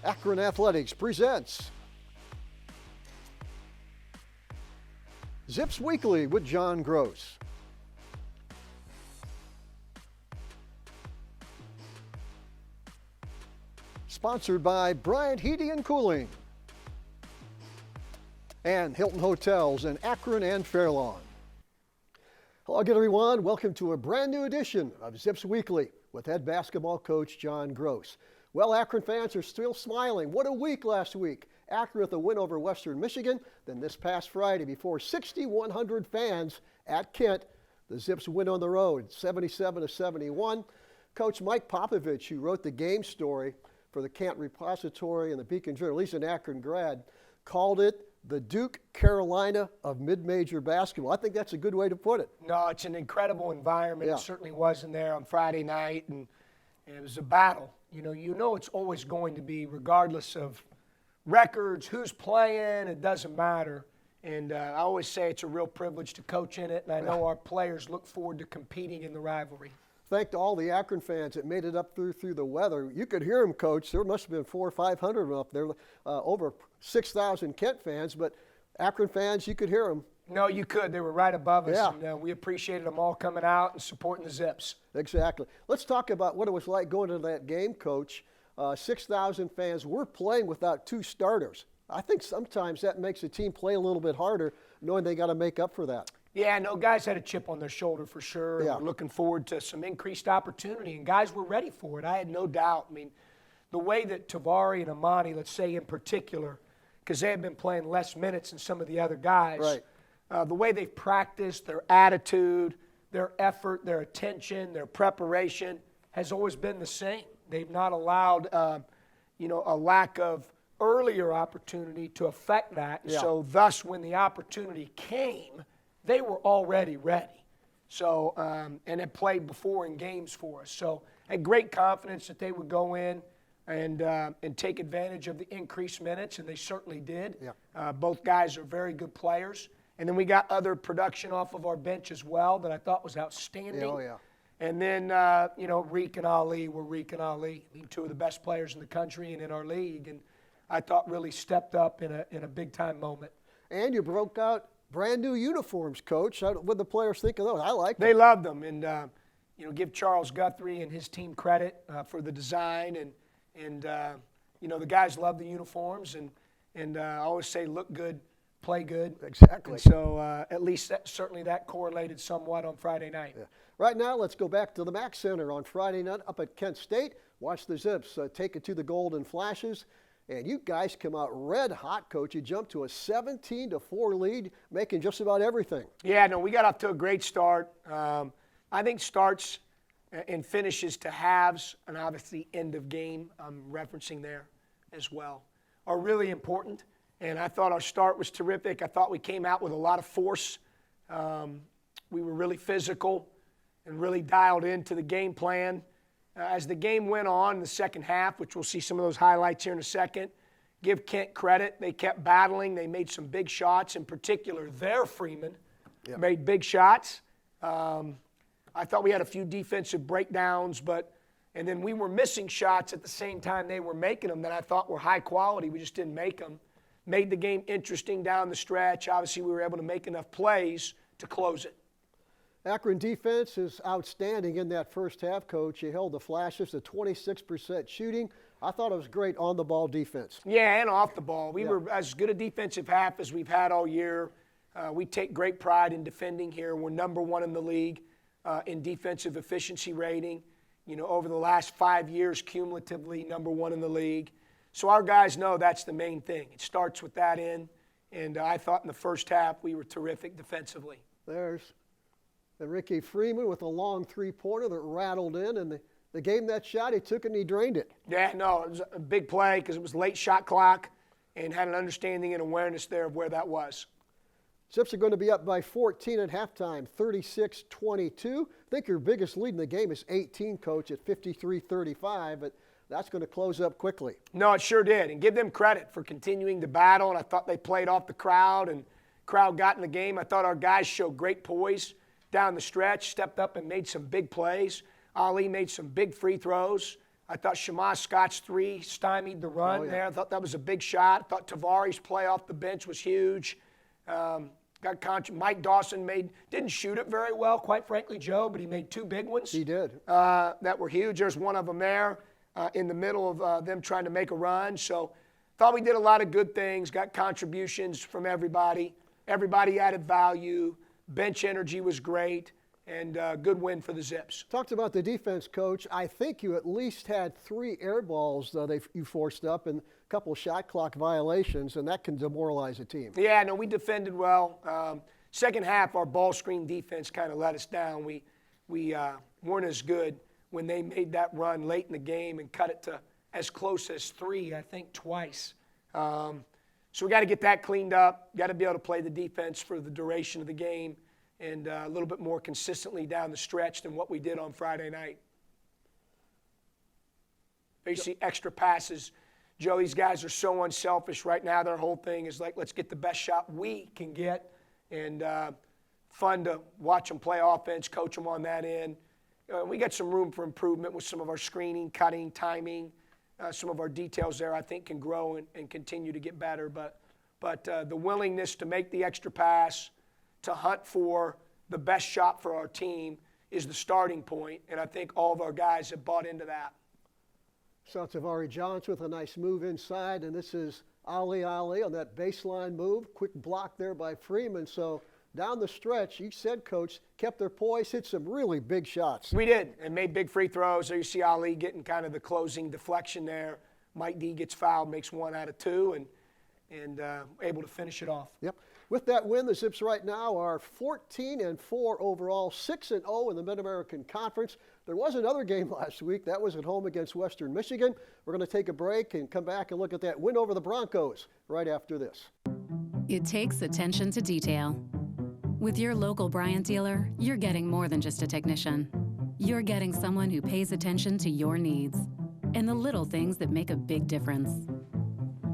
Akron Athletics presents Zips Weekly with John Groce. Sponsored by Bryant Heating and Cooling and Hilton Hotels in Akron and Fairlawn. Hello again, everyone. Welcome to a brand new edition of Zips Weekly with head basketball coach John Groce. Well, Akron fans are still smiling. What a week last week. Akron with a win over Western Michigan. Then this past Friday, before 6,100 fans at Kent, the Zips win on the road, 77-71. Coach Mike Popovich, who wrote the game story for the Kent Repository and the Beacon Journal, he's an Akron grad, called it the Duke Carolina of mid-major basketball. I think that's a good way to put it. No, it's an incredible environment. Yeah. It certainly was in there on Friday night, and it was a battle. You know it's always going to be, regardless of records, who's playing, it doesn't matter. And I always say it's a real privilege to coach in it, and I know our players look forward to competing in the rivalry. Thank to all the Akron fans that made it up through the weather. You could hear them, Coach. There must have been 400 or 500 up there, over 6,000 Kent fans, but Akron fans, you could hear them. No, you could. They were right above us, Yeah. and we appreciated them all coming out and supporting the Zips. Exactly. Let's talk about what it was like going to that game, Coach. 6,000 fans. We're playing without two starters. I think sometimes that makes the team play a little bit harder, knowing they got to make up for that. Yeah, no, guys had a chip on their shoulder for sure. Yeah. We're looking forward to some increased opportunity, and guys were ready for it. I had no doubt. I mean, the way that Tavari and Amani, let's say in particular, because they have been playing less minutes than some of the other guys, Right. The way they've practiced, their attitude, their effort, their attention, their preparation has always been the same. They've not allowed, a lack of earlier opportunity to affect that. Yeah. So thus, when the opportunity came, they were already ready. So, and had played before in games for us. So, had great confidence that they would go in and take advantage of the increased minutes, and they certainly did. Yeah. Both guys are very good players. And then we got other production off of our bench as well that I thought was outstanding. Oh, yeah. And then, Reek and Ali were Reek and Ali. I mean, two of the best players in the country and in our league. And I thought really stepped up in a big-time moment. And you broke out brand new uniforms, Coach. What did the players think of those? I like them. They loved them. And, give Charles Guthrie and his team credit for the design. And the guys love the uniforms. And I always say, look good, play good. Exactly. And so at least certainly that correlated somewhat on Friday night. Yeah. Right now, let's go back to the Mack Center on Friday night up at Kent State. Watch the Zips take it to the Golden Flashes. And you guys come out red hot, Coach. You jumped to a 17-4 lead, making just about everything. Yeah, no, we got off to a great start. I think starts and finishes to halves, and obviously end of game, I'm referencing there as well, are really important. And I thought our start was terrific. I thought we came out with a lot of force. We were really physical and really dialed into the game plan. As the game went on in the second half, which we'll see some of those highlights here in a second, give Kent credit. They kept battling. They made some big shots. In particular, their Freeman made big shots. I thought we had a few defensive breakdowns, and then we were missing shots at the same time they were making them that I thought were high quality. We just didn't make them. Made the game interesting down the stretch. Obviously, we were able to make enough plays to close it. Akron defense is outstanding in that first half, Coach. You held the Flashes to 26% shooting. I thought it was great on-the-ball defense. Yeah, and off the ball. We were as good a defensive half as we've had all year. We take great pride in defending here. We're number one in the league in defensive efficiency rating. Over the last 5 years, cumulatively, number one in the league. So our guys know that's the main thing. It starts with that end. And I thought in the first half we were terrific defensively. There's Ricky Freeman with a long three-pointer that rattled in, and the game that shot, he took it and he drained it. Yeah, no, it was a big play because it was late shot clock and had an understanding and awareness there of where that was. Zips are going to be up by 14 at halftime, 36-22. I think your biggest lead in the game is 18, Coach, at 53-35, but that's going to close up quickly. No, it sure did, and give them credit for continuing to battle, and I thought they played off the crowd, and crowd got in the game. I thought our guys showed great poise down the stretch, stepped up and made some big plays. Ali made some big free throws. I thought Shema Scott's three stymied the run there. I thought that was a big shot. I thought Tavares' play off the bench was huge. Mike Dawson didn't shoot it very well, quite frankly, Joe, but he made two big ones. He did. That were huge. There's one of them there in the middle of them trying to make a run. So thought we did a lot of good things, got contributions from everybody. Everybody added value. Bench energy was great, and good win for the Zips. Talked about the defense, Coach. I think you at least had 3 air balls you forced up and a couple of shot clock violations, and that can demoralize a team. Yeah, no, we defended well. Second half, our ball screen defense kind of let us down. We weren't as good when they made that run late in the game and cut it to as close as 3, I think, twice. So we got to get that cleaned up. Got to be able to play the defense for the duration of the game and a little bit more consistently down the stretch than what we did on Friday night. Basically, extra passes. Joe, these guys are so unselfish right now. Their whole thing is like, let's get the best shot we can get. And fun to watch them play offense, coach them on that end. We got some room for improvement with some of our screening, cutting, timing. Some of our details there, I think, can grow and continue to get better. But the willingness to make the extra pass, to hunt for the best shot for our team is the starting point. And I think all of our guys have bought into that. Saw Tavares Johnson with a nice move inside, and this is Ali on that baseline move. Quick block there by Freeman. So down the stretch, each said coach kept their poise, hit some really big shots. We did, and made big free throws. There you see Ali getting kind of the closing deflection there. Mike D gets fouled, makes 1 out of 2, and able to finish it off. Yep. With that win, the Zips right now are 14-4 overall, 6-0 in the Mid-American Conference. There was another game last week. That was at home against Western Michigan. We're going to take a break and come back and look at that win over the Broncos right after this. It takes attention to detail. With your local Bryant dealer, you're getting more than just a technician. You're getting someone who pays attention to your needs and the little things that make a big difference.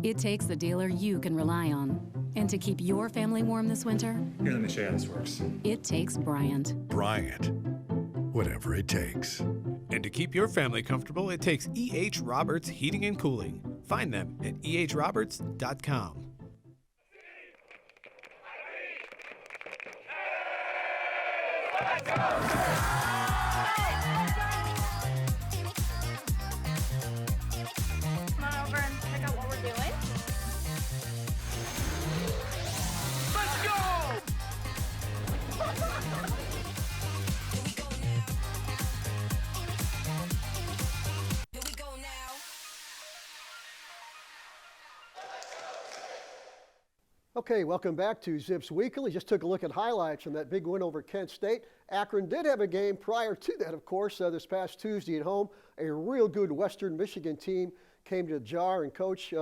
It takes a dealer you can rely on. And to keep your family warm this winter, here, let me show you how this works. It takes Bryant. Bryant, whatever it takes. And to keep your family comfortable, it takes E.H. Roberts Heating and Cooling. Find them at ehroberts.com. Come on over and check out what we're doing. Let's go! Here we go now. Okay, welcome back to Zips Weekly. Just took a look at highlights from that big win over Kent State. Akron did have a game prior to that, of course, this past Tuesday at home. A real good Western Michigan team came to the jar, and Coach,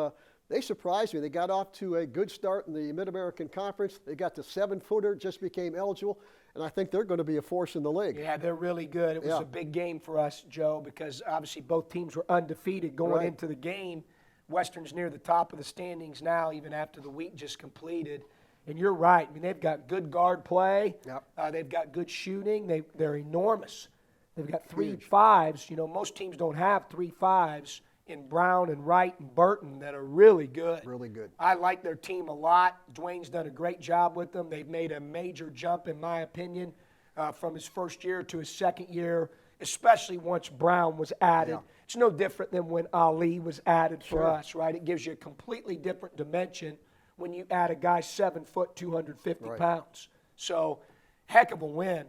they surprised me. They got off to a good start in the Mid-American Conference. They got the 7-footer, just became eligible, and I think they're going to be a force in the league. Yeah, they're really good. It was a big game for us, Joe, because obviously both teams were undefeated going into the game. Western's near the top of the standings now, even after the week just completed. And you're right. I mean, they've got good guard play. Yep. They've got good shooting. They're enormous. They've got 3 5s. You know, most teams don't have 3 5s in Brown and Wright and Burton that are really good. Really good. I like their team a lot. Dwayne's done a great job with them. They've made a major jump, in my opinion, from his first year to his second year, especially once Brown was added. Yeah. It's no different than when Ali was added for us, right? It gives you a completely different dimension when you add a guy 7 foot, 250 pounds. So, heck of a win.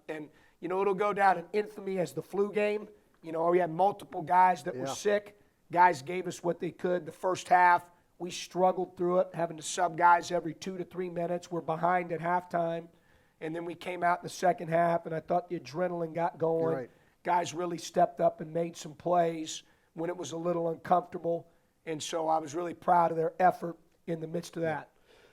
And, you know, it'll go down in infamy as the flu game. You know, we had multiple guys that were sick. Guys gave us what they could the first half. We struggled through it, having to sub guys every 2 to 3 minutes. We're behind at halftime. And then we came out in the second half, and I thought the adrenaline got going. Right. Guys really stepped up and made some plays when it was a little uncomfortable. And so I was really proud of their effort in the midst of that.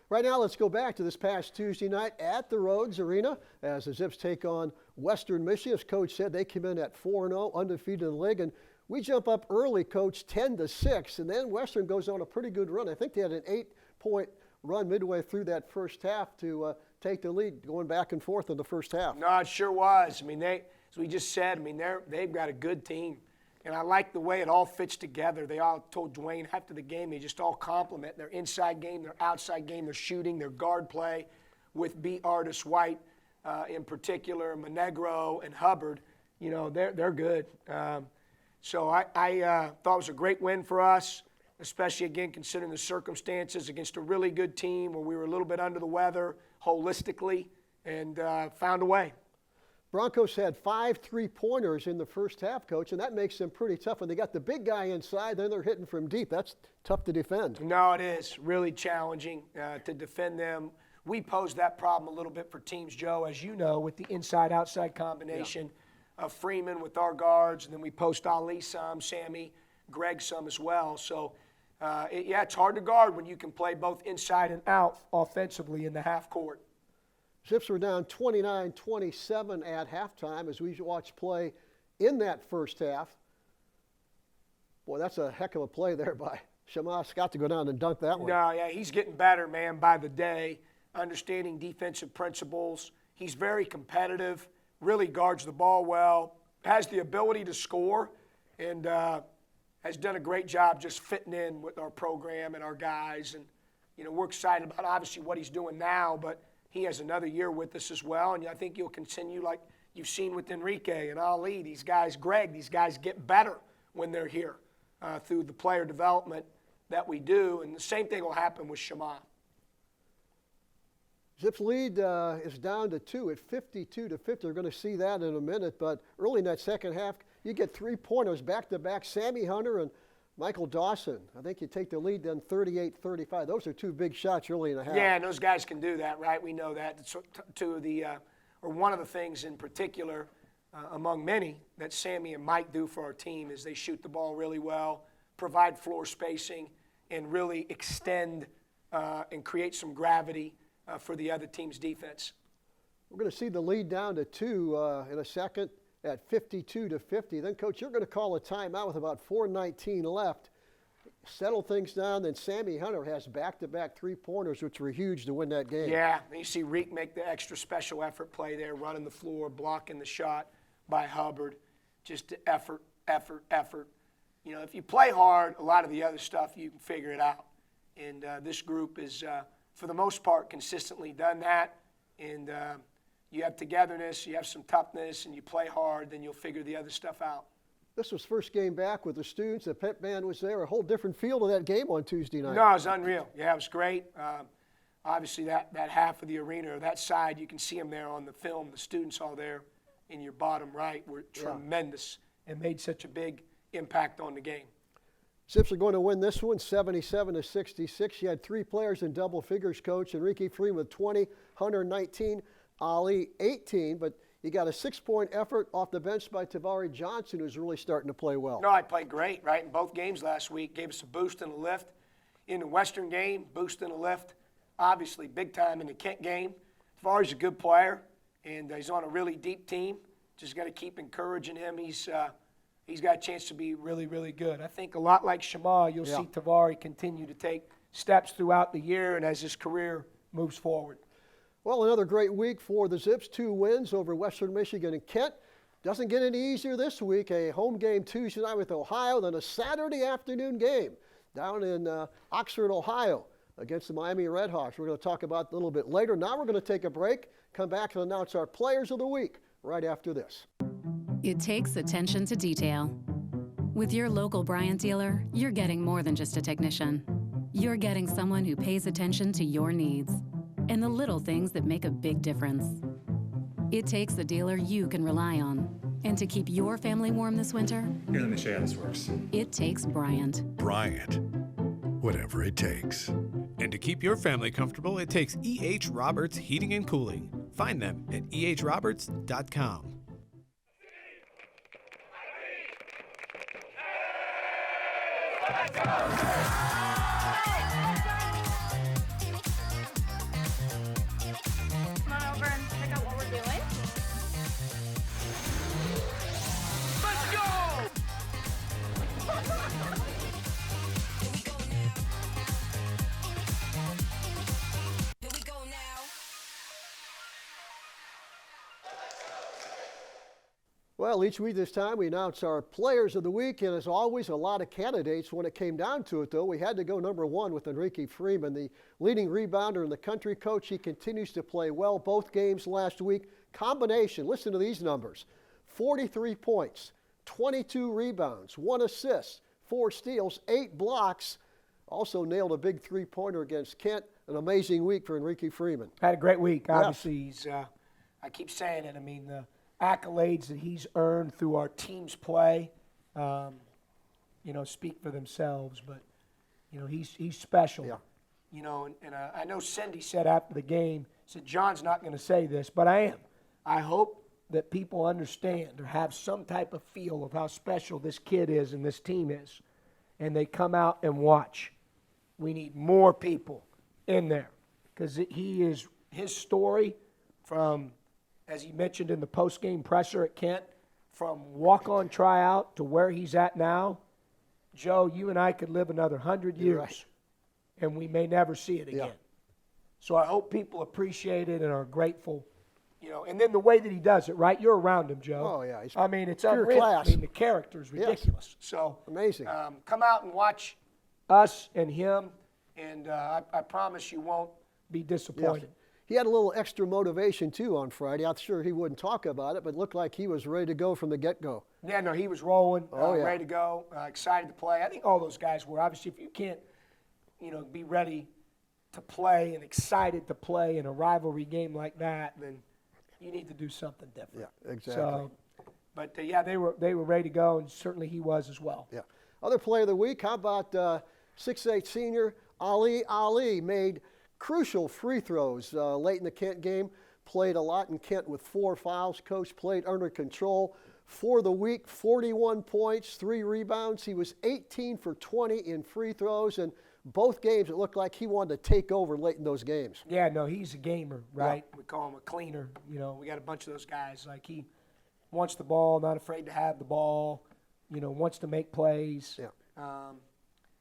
Right now, let's go back to this past Tuesday night at the Rhodes Arena as the Zips take on Western Michigan. As Coach said, they came in at 4-0, undefeated in the league. And we jump up early, Coach, 10-6. And then Western goes on a pretty good run. I think they had an 8-point run midway through that first half to take the lead, going back and forth in the first half. No, it sure was. I mean, as we just said, I mean, they've got a good team. And I like the way it all fits together. They all told Dwayne after the game, they just all compliment their inside game, their outside game, their shooting, their guard play with B. Artis White in particular, Monegro and Hubbard. You know, they're good. So I thought it was a great win for us, especially, again, considering the circumstances against a really good team where we were a little bit under the weather holistically and found a way. Broncos had 5 3-pointers in the first half, Coach, and that makes them pretty tough. When they got the big guy inside, then they're hitting from deep. That's tough to defend. No, it is really challenging to defend them. We posed that problem a little bit for teams, Joe, as you know, with the inside-outside combination of Freeman with our guards, and then we post Ali some, Sammy, Greg some as well. So, it's hard to guard when you can play both inside and out offensively in the half court. Zips were down 29-27 at halftime as we watched play in that first half. Boy, that's a heck of a play there by Shamas. Got to go down and dunk that one. No, yeah, he's getting better, man, by the day, understanding defensive principles. He's very competitive, really guards the ball well, has the ability to score, and has done a great job just fitting in with our program and our guys. And, you know, we're excited about obviously what he's doing now, but he has another year with us as well, and I think you'll continue like you've seen with Enrique and Ali. These guys, Greg, these guys get better when they're here through the player development that we do, and the same thing will happen with Shema. Zips lead is down to 2 at 52-50. We're going to see that in a minute, but early in that second half, you get 3-pointers back-to-back, Sammy Hunter and Michael Dawson. I think you take the lead then 38-35. Those are 2 big shots early in the half. Yeah, and those guys can do that, right? We know that. It's two of the, or one of the things in particular, among many, that Sammy and Mike do for our team is they shoot the ball really well, provide floor spacing, and really extend and create some gravity for the other team's defense. We're going to see the lead down to 2 in a second at 52-50. Then, Coach, you're going to call a timeout with about 4:19 left. Settle things down. Then Sammy Hunter has back-to-back 3-pointers, which were huge to win that game. Yeah, and you see Reek make the extra special effort play there, running the floor, blocking the shot by Hubbard. Just effort. You know, if you play hard, a lot of the other stuff, you can figure it out. And this group is, for the most part, consistently done that. And you have togetherness, you have some toughness, and you play hard, then you'll figure the other stuff out. This was first game back with the students. The pep band was there. A whole different feel to that game on Tuesday night. No, it was unreal. Yeah, it was great. Obviously, that half of the arena, or that side, you can see them there on the film. The students all there in your bottom right were tremendous and made such a big impact on the game. Zips are going to win this one 77-66. You had 3 players in double figures, Coach. Enrique Freeman with 20, Hunter 19, Ali 18, but you got a 6-point effort off the bench by Tavari Johnson, who's really starting to play well. No, I played great, right, in both games last week. Gave us a boost and a lift. In the Western game, boost and a lift. Obviously, big time in the Kent game. Tavari's a good player, and he's on a really deep team. Just got to keep encouraging him. He's got a chance to be really, really good. I think a lot like Shema, you'll see Tavari continue to take steps throughout the year and as his career moves forward. Well, another great week for the Zips. 2 wins over Western Michigan and Kent. Doesn't get any easier this week. A home game Tuesday night with Ohio, then a Saturday afternoon game down in Oxford, Ohio against the Miami Redhawks. We're going to talk about a little bit later. Now we're going to take a break, come back and announce our players of the week right after this. It takes attention to detail. With your local Bryant dealer, you're getting more than just a technician. You're getting someone who pays attention to your needs and the little things that make a big difference. It takes a dealer you can rely on. And to keep your family warm this winter, Here, let me show you how this works. it takes Bryant. Bryant. Whatever it takes. And to keep your family comfortable, it takes E.H. Roberts Heating and Cooling. Find them at ehroberts.com. Come on over and check out what we're doing. Let's go! Here we go now. Well, each week this time we announce our players of the week, and as always, a lot of candidates. When it came down to it, though, we had to go number one with Enrique Freeman, the leading rebounder in the country. Coach, he continues to play well. Both games last week, combination, listen to these numbers: 43 points, 22 rebounds, 1 assist, 4 steals, 8 blocks. Also nailed a big three-pointer against Kent. An amazing week for Enrique Freeman. Had a great week. Yes. Obviously, he's, I keep saying it, I mean, the accolades that he's earned through our team's play, speak for themselves. But, he's special. Yeah. And I know Cindy said after the game, said, John's not going to say this, but I am. I hope that people understand or have some type of feel of how special this kid is and this team is, and they come out and watch. We need more people in there because his story from, as he mentioned in the post-game presser at Kent, from walk-on tryout to where he's at now, Joe, you and I could live another 100 years, right, and we may never see it again. Yeah. So I hope people appreciate it and are grateful. And then the way that he does it, right? You're around him, Joe. Oh, yeah. He's I mean, it's pure unreal. class. I mean, the character is ridiculous. Yes. So Amazing. come out and watch us and him, and I promise you won't be disappointed. Yes. He had a little extra motivation, too, on Friday. I'm sure he wouldn't talk about it, but it looked like he was ready to go from the get-go. Yeah, no, he was rolling, Oh, yeah. ready to go, excited to play. I think all those guys were. Obviously, if you can't, be ready to play and excited to play in a rivalry game like that, then you need to do something different. Yeah, exactly. So, but they were ready to go, and certainly he was as well. Yeah. Other play of the week, how about 6'8" senior Ali made crucial free throws late in the Kent game. Played a lot in Kent with 4 fouls. Coach played under control. For the week, 41 points, 3 rebounds. He was 18 for 20 in free throws, and both games it looked like he wanted to take over late in those games. Yeah, no, he's a gamer, right? Yeah. We call him a cleaner. We got a bunch of those guys. Like, he wants the ball, not afraid to have the ball, wants to make plays. Yeah.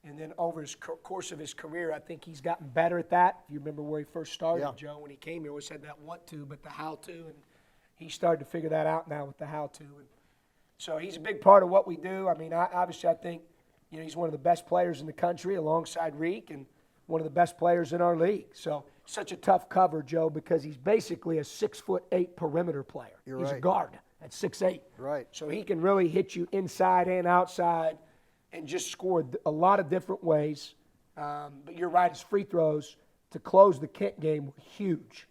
And then over his course of his career, I think he's gotten better at that. If you remember where he first started, Yeah. Joe, when he came here, always had that want to, but the how to, and he started to figure that out now with the how to. And so he's a big part of what we do. I mean, obviously, I think he's one of the best players in the country alongside Reek, and one of the best players in our league. So such a tough cover, Joe, because he's basically a 6'8" perimeter player. You're He's right. a guard at 6'8". Right. So he can really hit you inside and outside and just score a lot of different ways. But you're right, his free throws to close the Kent game were huge.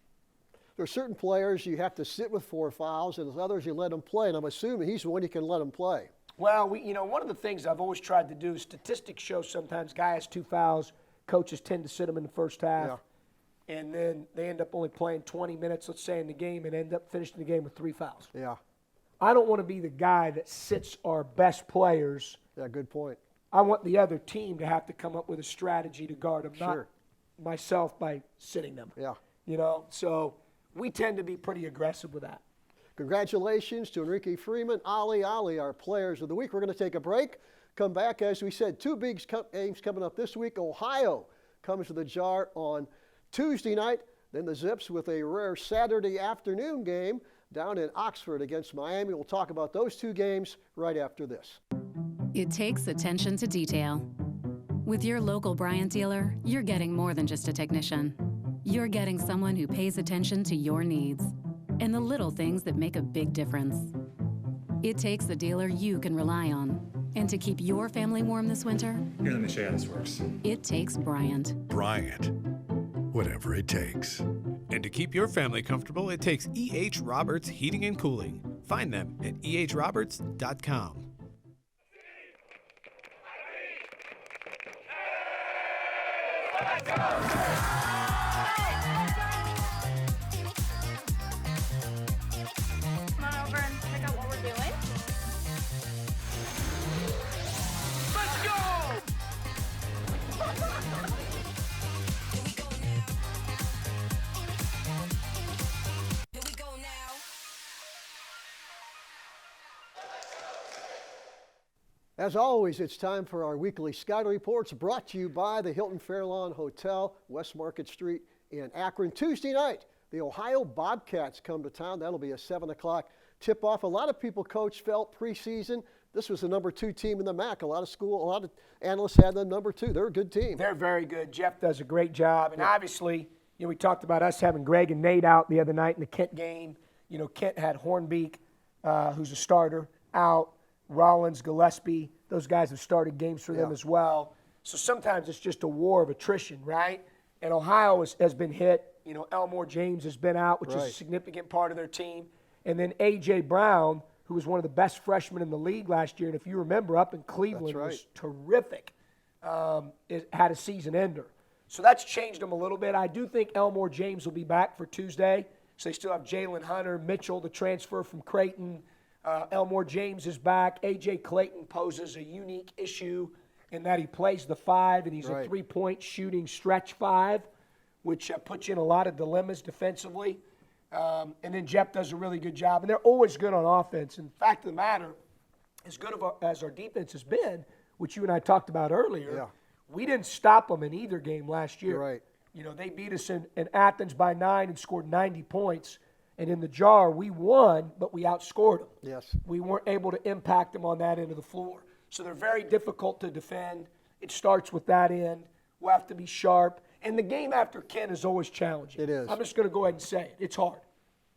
There are certain players you have to sit with 4 fouls, and there's others you let them play, and I'm assuming he's the one you can let him play. Well, one of the things I've always tried to do, statistics show sometimes guy has 2 fouls, coaches tend to sit him in the first half, and then they end up only playing 20 minutes, let's say, in the game, and end up finishing the game with 3 fouls. Yeah. I don't want to be the guy that sits our best players. Yeah, good point. I want the other team to have to come up with a strategy to guard them, Sure. not myself by sitting them. Yeah. So we tend to be pretty aggressive with that. Congratulations to Enrique Freeman, Ali, our players of the week. We're going to take a break. Come back, as we said, 2 big games coming up this week. Ohio comes to the Jar on Tuesday night. Then the Zips with a rare Saturday afternoon game down in Oxford against Miami. We'll talk about those 2 games right after this. It takes attention to detail. With your local Bryant dealer, you're getting more than just a technician. You're getting someone who pays attention to your needs and the little things that make a big difference. It takes a dealer you can rely on. And to keep your family warm this winter, Here, let me show you how this works. it takes Bryant. Bryant. Whatever it takes. And to keep your family comfortable, it takes E.H. Roberts Heating and Cooling. Find them at ehroberts.com. Come on over and check out what we're doing. Here we go now. As always, it's time for our weekly Scouting Reports, brought to you by the Hilton Fairlawn Hotel, West Market Street in Akron. Tuesday night, the Ohio Bobcats come to town. That'll be a 7 o'clock tip-off. A lot of people, Coach, felt preseason this was the number 2 team in the MAC. A lot of analysts had them number 2. They're a good team. They're very good. Jeff does a great job. And obviously, we talked about us having Greg and Nate out the other night in the Kent game. Kent had Hornbeek, who's a starter, out. Rollins, Gillespie, those guys have started games for them as well. So sometimes it's just a war of attrition, right? And Ohio has been hit. Elmore James has been out, which is a significant part of their team. And then A.J. Brown, who was one of the best freshmen in the league last year, and if you remember, up in Cleveland, was terrific, had a season ender. So that's changed them a little bit. I do think Elmore James will be back for Tuesday. So they still have Jalen Hunter, Mitchell, the transfer from Creighton. Elmore James is back. A.J. Clayton poses a unique issue in that he plays the 5, and he's a three-point shooting stretch 5, which puts you in a lot of dilemmas defensively. And then Jeff does a really good job. And they're always good on offense. And the fact of the matter, as good as our defense has been, which you and I talked about earlier, we didn't stop them in either game last year. Right. They beat us in Athens by 9 and scored 90 points. And in the jar, we won, but we outscored them. Yes. We weren't able to impact them on that end of the floor. So they're very difficult to defend. It starts with that end. We'll have to be sharp. And the game after Kent is always challenging. It is. I'm just going to go ahead and say it. It's hard.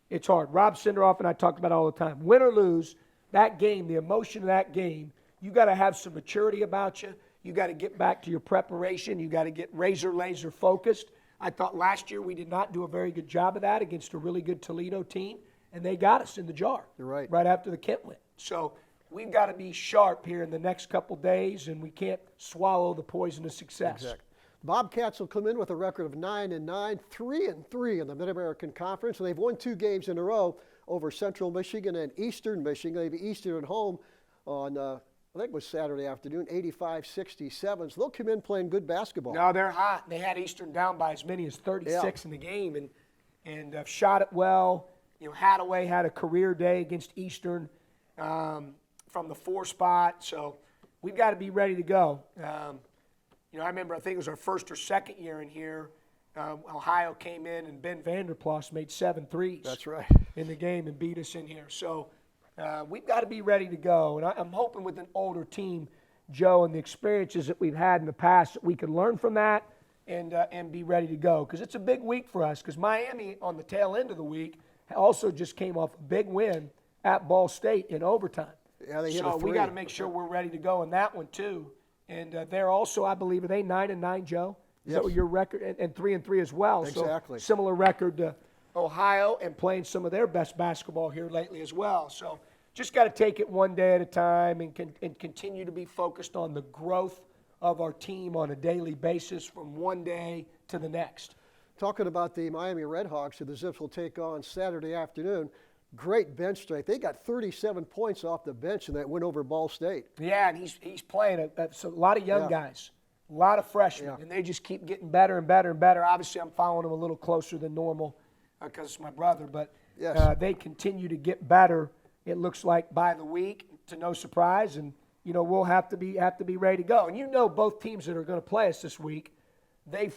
It's hard. Rob Sinderoff and I talked about it all the time. Win or lose, that game, the emotion of that game, you got to have some maturity about you. You got to get back to your preparation. You got to get laser focused. I thought last year we did not do a very good job of that against a really good Toledo team, and they got us in the jar. You're right. Right after the Kent win. So we've got to be sharp here in the next couple days, and we can't swallow the poison of success. Exactly. Bobcats will come in with a record of 9-9, 3-3 in the Mid-American Conference, and they've won 2 games in a row over Central Michigan and Eastern Michigan. They have Eastern at home on, I think it was Saturday afternoon, 85-67. So they'll come in playing good basketball. No, they're hot. They had Eastern down by as many as 36 in the game, and shot it well. Hadaway had a career day against Eastern from the 4 spot. So we've got to be ready to go. I remember, I think it was our first or second year in here, Ohio came in and Ben Vanderplas made 7 threes. That's right. In the game and beat us in here. So we've got to be ready to go. And I'm hoping with an older team, Joe, and the experiences that we've had in the past, that we can learn from that and be ready to go. Because it's a big week for us. Because Miami, on the tail end of the week, also just came off a big win at Ball State in overtime. Yeah, they hit a 3. So we got to make sure we're ready to go in that one, too. And they're also, I believe, are they 9-9, Joe? Is that what your record? And 3-3 as well. Exactly. So similar record to Ohio, and playing some of their best basketball here lately as well. So just got to take it one day at a time and continue to be focused on the growth of our team on a daily basis from one day to the next. Talking about the Miami Redhawks, who the Zips will take on Saturday afternoon. Great bench strength. They got 37 points off the bench in that win over Ball State. Yeah, and he's playing a lot of young guys, a lot of freshmen, and they just keep getting better and better and better. Obviously, I'm following them a little closer than normal because it's my brother, but they continue to get better. It looks like by the week, to no surprise, and we'll have to be ready to go. And both teams that are going to play us this week, they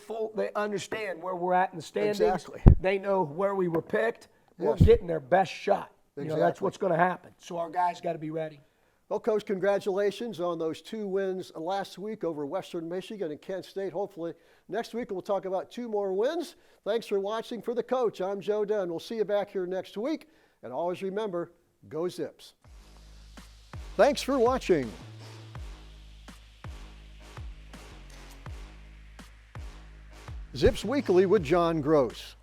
understand where we're at in the standings. Exactly. They know where we were picked. We're getting their best shot. Exactly. That's what's going to happen. So our guys got to be ready. Well, Coach, congratulations on those 2 wins last week over Western Michigan and Kent State. Hopefully next week we'll talk about 2 more wins. Thanks for watching. For the coach, I'm Joe Dunn. We'll see you back here next week. And always remember, go Zips. Thanks for watching. Zips Weekly with John Groce.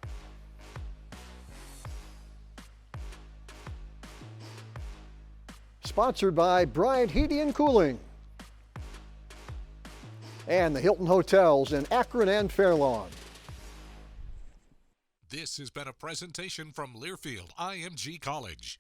Sponsored by Bryant Heating and Cooling and the Hilton Hotels in Akron and Fairlawn. This has been a presentation from Learfield IMG College.